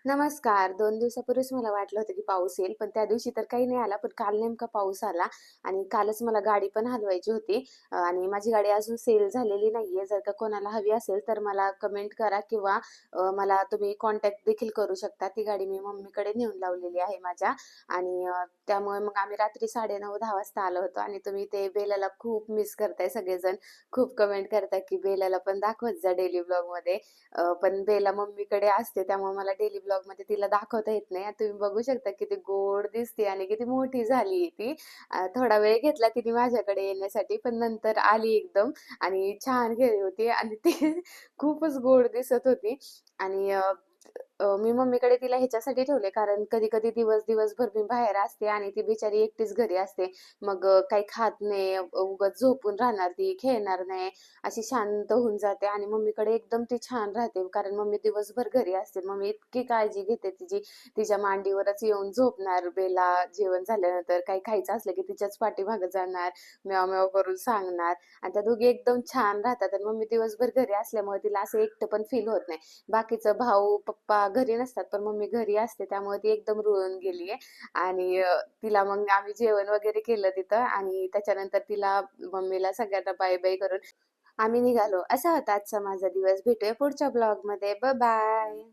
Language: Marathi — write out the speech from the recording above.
नमस्कार. 2 दिवसापूर्वीच मला वाटलं होतं, की पाऊस येईल, पण त्या दिवशी तर काही नाही आला. पण काल नेमका पाऊस आला आणि कालच मला गाडी पण हलवायची होती आणि माझी गाडी अजून सेल झालेली नाहीये. जर का कोणाला हवी असेल, तर मला कमेंट करा किंवा मला तुम्ही कॉन्टॅक्ट देखील करू शकता. ती गाडी मी मम्मीकडे नेऊन लावलेली आहे माझ्या आणि त्यामुळे मग आम्ही रात्री 9:30-10 वाजता आलो होतो आणि तुम्ही ते बेलाला खूप मिस करताय सगळेजण. खूप कमेंट करताय, की बेलाला पण दाखवत जा डेली व्लॉगमध्ये. पण बेला मम्मीकडे असते त्यामुळे मला डेली ब्लॉगमध्ये तिला दाखवता येत नाही. आता तुम्ही बघू शकता किती गोड दिसते आणि किती मोठी झाली ती. थोडा वेळ घेतला तिने माझ्याकडे येण्यासाठी, पण नंतर आली एकदम आणि छान खेळली होती आणि ती खूपच गोड दिसत होती आणि मी मम्मीकडे तिला ह्याच्यासाठी ठेवले कारण कधी-कधी दिवसभर मी बाहेर असते आणि ती बिचारी एकटीच घरी असते. मग काही खात नाही, उगाच झोपून राहणार ती, खेळणार नाही. अशी शांत होऊन जाते आणि मम्मीकडे एकदम ती छान राहते. कारण मम्मी दिवसभर घरी असते. मम्मी इतकी काळजी घेते तिची. तिच्या मांडीवरच येऊन झोपणार बेला जेवण झाल्यानंतर. काही खायचं असलं की तिच्याच पाठीमागे जाणार, म्याव-म्याव करून सांगणार आणि त्या दोघी एकदम छान राहतात आणि मम्मी दिवसभर घरी असल्यामुळे तिला असं एकटं पण फील होत नाही. बाकीचं भाऊ, पप्पा घरी नसतात, पण मम्मी घरी असते त्यामुळे ती एकदम रुळून गेली आहे आणि तिला मग आम्ही जेवण वगैरे केलं तिथं आणि त्याच्यानंतर तिला मम्मीला सगळ्यांना बाय-बाय करून आम्ही निघालो. असा होता आजचा माझा दिवस. भेटूया पुढच्या ब्लॉगमध्ये. बाय.